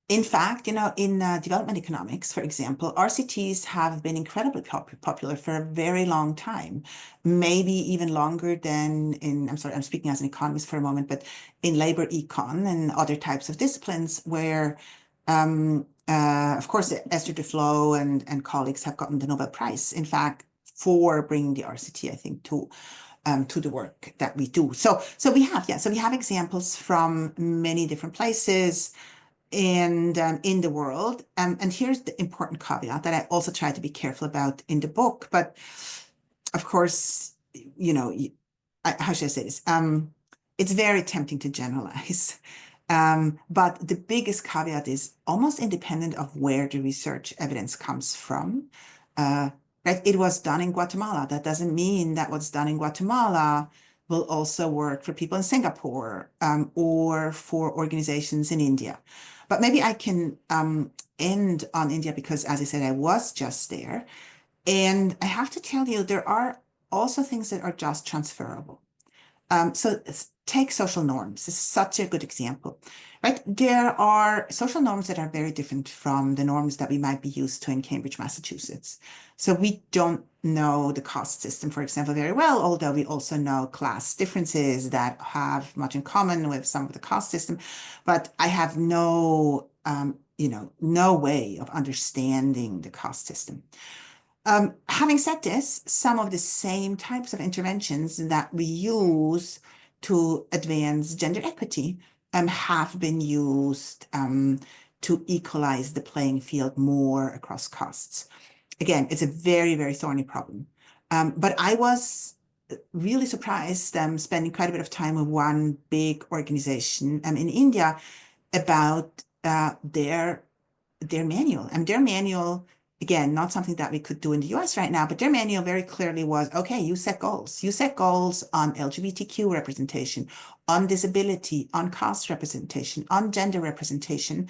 in fact, in development economics, for example, RCTs have been incredibly popular for a very long time, maybe even longer than I'm speaking as an economist for a moment, but in labor econ and other types of disciplines where, of course, Esther Duflo and colleagues have gotten the Nobel Prize, in fact, for bringing the RCT, I think, to the work that we do. So we have examples from many different places and in the world. And here's the important caveat that I also try to be careful about in the book. But of course, how should I say this? It's very tempting to generalize. But the biggest caveat is almost independent of where the research evidence comes from. Right? It was done in Guatemala. That doesn't mean that what's done in Guatemala will also work for people in Singapore or for organizations in India. But maybe I can end on India because, as I said, I was just there. And I have to tell you, there are also things that are just transferable. So take social norms. It's such a good example, right? There are social norms that are very different from the norms that we might be used to in Cambridge, Massachusetts. So we don't know the caste system, for example, very well, although we also know class differences that have much in common with some of the caste system. But I have no way of understanding the caste system. Having said this, some of the same types of interventions that we use to advance gender equity have been used to equalize the playing field more across castes. Again, it's a very, very thorny problem. But I was really surprised spending quite a bit of time with one big organization in India about their manual. And their manual, again, not something that we could do in the US right now, but their manual very clearly was, okay, you set goals. You set goals on LGBTQ representation, on disability, on caste representation, on gender representation.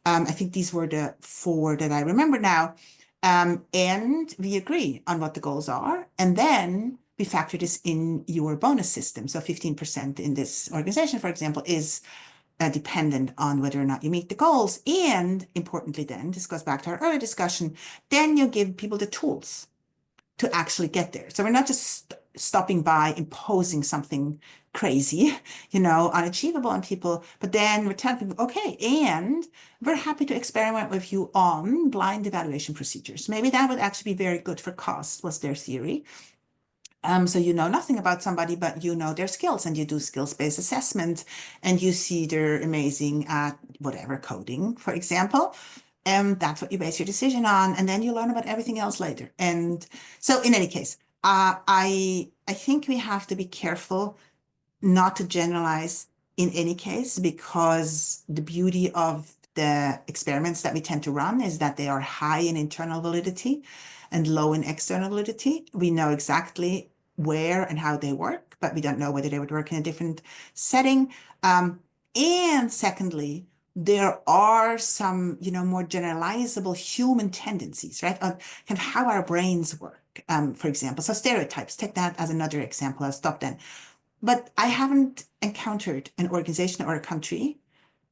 I think these were the 4 that I remember now. And we agree on what the goals are. And then we factor this in your bonus system. So 15% in this organization, for example, is dependent on whether or not you meet the goals. And importantly, then, this goes back to our earlier discussion, then you give people the tools to actually get there. So we're not just stopping by imposing something crazy, unachievable on people, but then we're telling people, okay, and we're happy to experiment with you on blind evaluation procedures. Maybe that would actually be very good for cost, was their theory. So you know nothing about somebody, but you know their skills, and you do skills-based assessment, and you see they're amazing at whatever, coding, for example. And that's what you base your decision on, and then you learn about everything else later. And so in any case, I think we have to be careful not to generalize in any case, because the beauty of the experiments that we tend to run is that they are high in internal validity and low in external validity. We know exactly where and how they work, but we don't know whether they would work in a different setting. And secondly, there are some, more generalizable human tendencies, right? On kind of how our brains work, for example. So stereotypes, take that as another example. I'll stop then. But I haven't encountered an organization or a country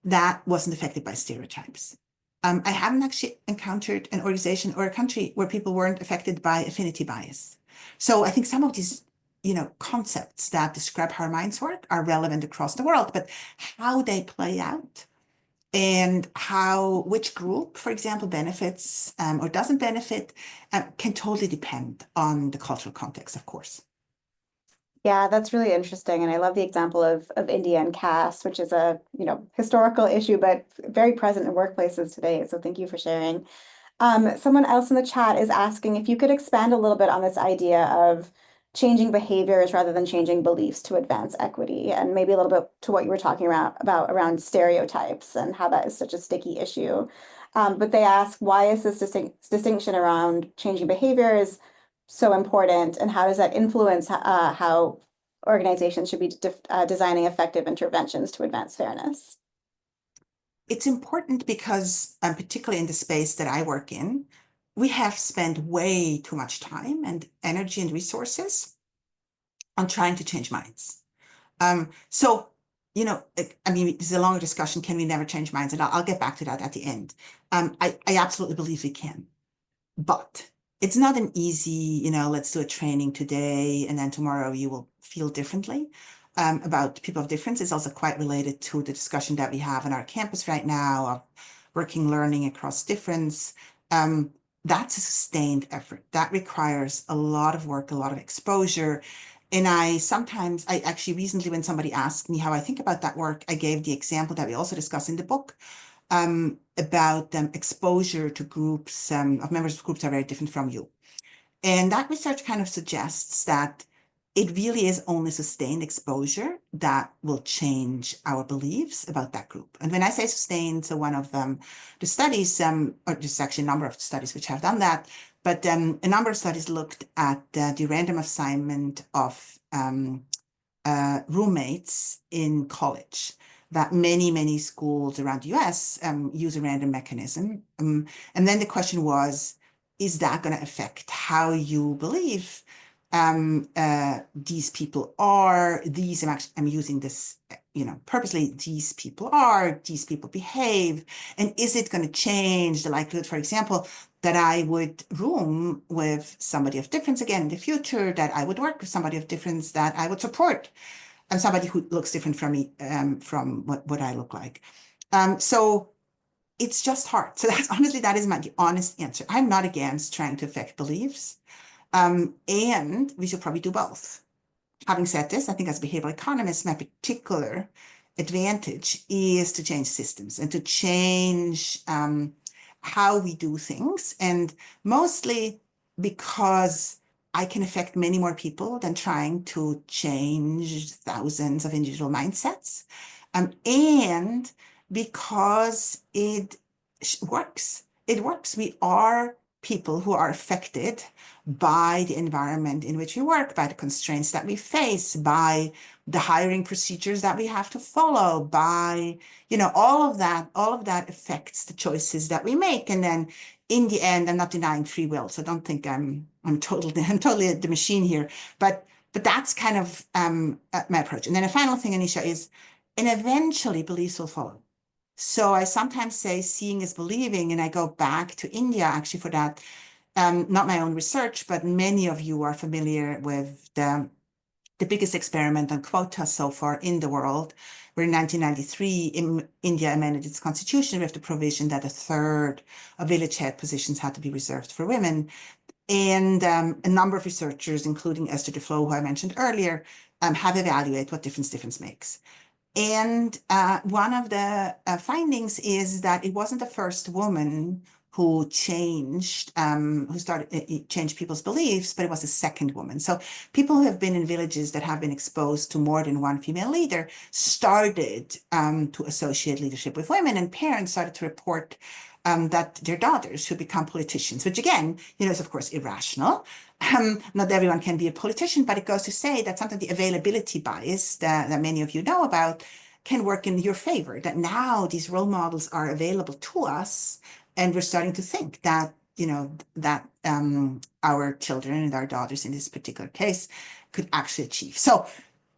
that wasn't affected by stereotypes. I haven't actually encountered an organization or a country where people weren't affected by affinity bias. So I think some of these, concepts that describe how our minds work are relevant across the world, but how they play out and which group, for example, benefits or doesn't benefit can totally depend on the cultural context, of course. Yeah, that's really interesting. And I love the example of India and caste, which is a, historical issue, but very present in workplaces today. So thank you for sharing. Someone else in the chat is asking if you could expand a little bit on this idea of changing behaviors rather than changing beliefs to advance equity, and maybe a little bit to what you were talking about around stereotypes and how that is such a sticky issue. But they ask, why is this distinction around changing behaviors so important, and how does that influence how organizations should be designing effective interventions to advance fairness? it's important because, particularly in the space that I work in, we have spent way too much time and energy and resources on trying to change minds. So, I mean, this is a longer discussion. Can we never change minds? And I'll get back to that at the end. I absolutely believe we can. But it's not an easy, let's do a training today and then tomorrow you will feel differently about people of difference. It's also quite related to the discussion that we have on our campus right now of working, learning across difference. That's a sustained effort. That requires a lot of work, a lot of exposure. And I actually recently, when somebody asked me how I think about that work, I gave the example that we also discuss in the book about exposure to groups of members of groups that are very different from you. And that research kind of suggests that it really is only sustained exposure that will change our beliefs about that group. And when I say sustained, so one of the studies, or there's actually a number of studies which have done that, but a number of studies looked at the random assignment of roommates in college, that many schools around the US use a random mechanism. And then the question was, is that going to affect how you believe these people are, I'm using this, purposely, these people behave, and is it going to change the likelihood, for example, that I would room with somebody of difference again in the future, that I would work with somebody of difference, that I would support somebody who looks different from me, from what I look like. So it's just hard. So that is the honest answer. I'm not against trying to affect beliefs. And we should probably do both. Having said this, I think as a behavioral economist, my particular advantage is to change systems and to change how we do things. And mostly because I can affect many more people than trying to change thousands of individual mindsets. And because it works. It works. We are people who are affected by the environment in which we work, by the constraints that we face, by the hiring procedures that we have to follow, by, all of that affects the choices that we make. And then in the end, I'm not denying free will, so don't think I'm totally the machine here, but that's kind of my approach. And then a final thing, Anisha, is, and eventually beliefs will follow. So I sometimes say seeing is believing, and I go back to India actually for that. Not my own research, but many of you are familiar with the biggest experiment on quotas so far in the world, where in 1993, India amended its constitution with the provision that a third of village head positions had to be reserved for women. And a number of researchers, including Esther Duflo, who I mentioned earlier, have evaluated what difference makes. And one of the findings is that it wasn't the first woman who changed people's beliefs, but it was the second woman. So people who have been in villages that have been exposed to more than one female leader started to associate leadership with women, and parents started to report that their daughters should become politicians, which again, is of course irrational. Not everyone can be a politician, but it goes to say that sometimes the availability bias that many of you know about can work in your favor, that now these role models are available to us, and we're starting to think that, that our children and our daughters in this particular case could actually achieve. So,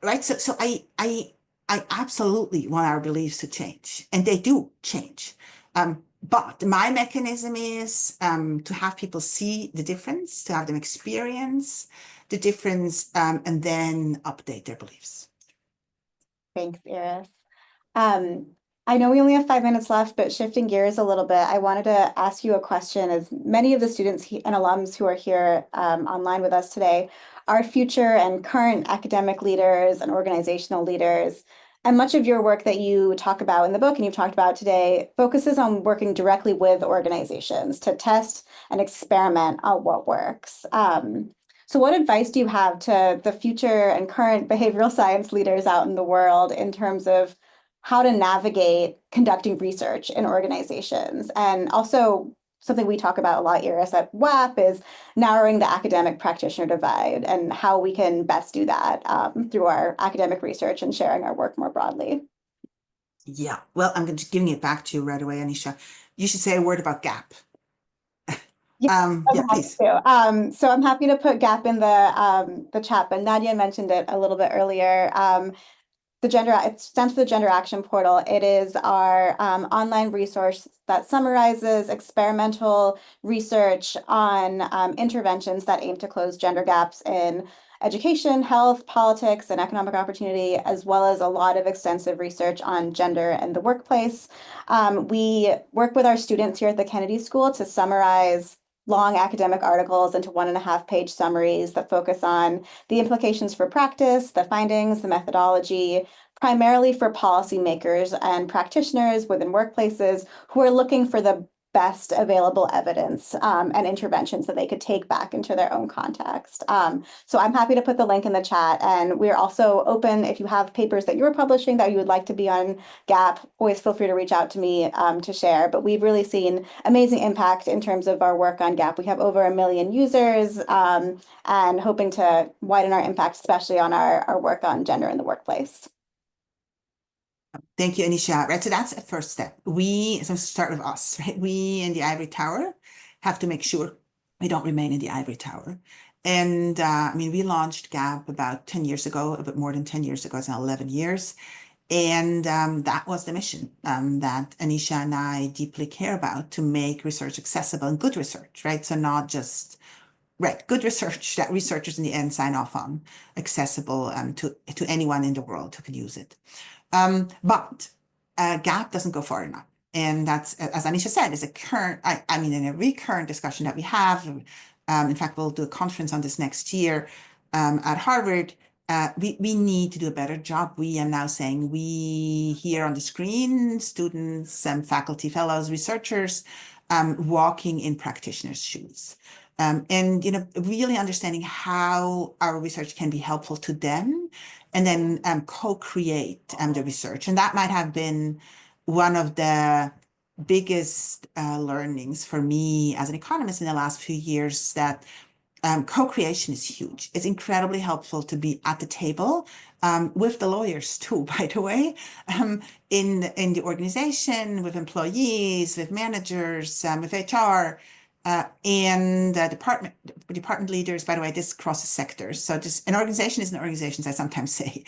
right, so I absolutely want our beliefs to change, and they do change. But my mechanism is to have people see the difference, to have them experience the difference, and then update their beliefs. Thanks, Iris. I know we only have 5 minutes left, but shifting gears a little bit, I wanted to ask you a question, as many of the students and alums who are here online with us today are future and current academic leaders and organizational leaders. And much of your work that you talk about in the book and you've talked about today focuses on working directly with organizations to test and experiment on what works. So what advice do you have to the future and current behavioral science leaders out in the world in terms of how to navigate conducting research in organizations? And also something we talk about a lot, Iris, at WAP is narrowing the academic practitioner divide and how we can best do that through our academic research and sharing our work more broadly. Yeah, well, I'm just giving it back to you right away, Anisha. You should say a word about gap. Yeah, Yeah, I'm happy please. to. So I'm happy to put gap in the chat, but Nadia mentioned it a little bit earlier. It stands for the Gender Action Portal. It is our online resource that summarizes experimental research on interventions that aim to close gender gaps in education, health, politics, and economic opportunity, as well as a lot of extensive research on gender and the workplace. We work with our students here at the Kennedy School to summarize long academic articles into 1.5-page summaries that focus on the implications for practice, the findings, the methodology, primarily for policymakers and practitioners within workplaces who are looking for the best available evidence and interventions that they could take back into their own context. So I'm happy to put the link in the chat. And we're also open, if you have papers that you're publishing that you would like to be on GAP, always feel free to reach out to me to share. But we've really seen amazing impact in terms of our work on GAP. We have over 1 million users and hoping to widen our impact, especially on our work on gender in the workplace. Thank you, Anisha. Right, so that's a first step. So start with us, right? We in the ivory tower have to make sure we don't remain in the ivory tower. And I mean, we launched GAP about 10 years ago, a bit more than 10 years ago, it's now 11 years. And that was the mission that Anisha and I deeply care about, to make research accessible, and good research, right? So not just, right, good research that researchers in the end sign off on, accessible to anyone in the world who could use it. But GAP doesn't go far enough. And that's, as Anisha said, is a current, I mean, in a recurrent discussion that we have. In fact, we'll do a conference on this next year at Harvard. We need to do a better job. We am now saying we here on the screen, students, faculty, fellows, researchers, walking in practitioners' shoes. And really understanding how our research can be helpful to them, and then co-create the research. And that might have been one of the biggest learnings for me as an economist in the last few years, that co-creation is huge. It's incredibly helpful to be at the table with the lawyers too, by the way, in the organization, with employees, with managers, with HR, and department leaders. By the way, this crosses sectors. So just an organization is an organization, as I sometimes say.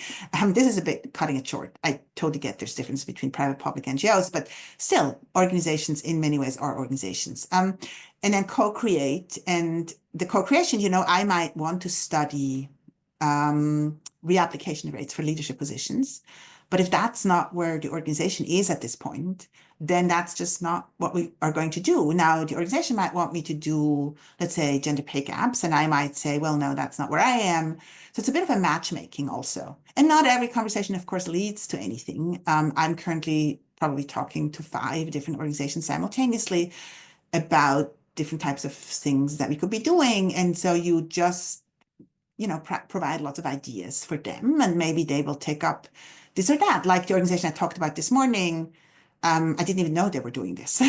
This is a bit cutting it short. I totally get there's difference between private, public NGOs, but still, organizations in many ways are organizations. And then co-create. And the co-creation, I might want to study reapplication rates for leadership positions. But if that's not where the organization is at this point, then that's just not what we are going to do. Now, the organization might want me to do, let's say, gender pay gaps, and I might say, well, no, that's not where I am. So it's a bit of a matchmaking also. And not every conversation, of course, leads to anything. I'm currently probably talking to 5 different organizations simultaneously about different types of things that we could be doing. And so you just, provide lots of ideas for them, and maybe they will take up this or that. Like the organization I talked about this morning, I didn't even know they were doing this.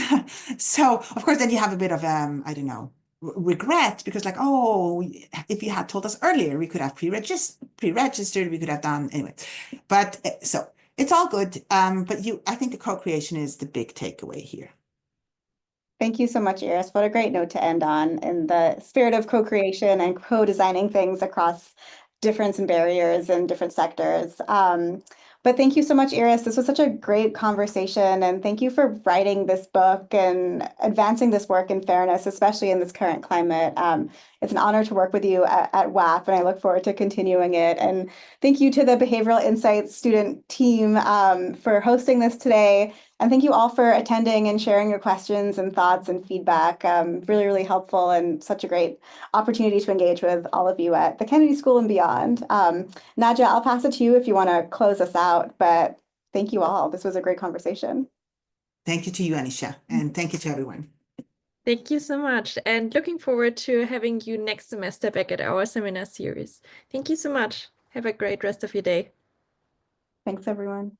So of course, then you have a bit of, I don't know, regret, because like, oh, if you had told us earlier, we could have pre-registered, we could have done anyway. But so it's all good. But I think the co-creation is the big takeaway here. Thank you so much, Iris. What a great note to end on, in the spirit of co-creation and co-designing things across difference and barriers in different sectors. But thank you so much, Iris. This was such a great conversation, and thank you for writing this book and advancing this work in fairness, especially in this current climate. It's an honor to work with you at WAP, and I look forward to continuing it. And thank you to the Behavioral Insights student team for hosting this today. And thank you all for attending and sharing your questions and thoughts and feedback. Really, really helpful, and such a great opportunity to engage with all of you at the Kennedy School and beyond. Nadia, I'll pass it to you if you want to close us out, but thank you all. This was a great conversation. Thank you to you, Anisha, and thank you to everyone. Thank you so much, and looking forward to having you next semester back at our seminar series. Thank you so much. Have a great rest of your day. Thanks, everyone.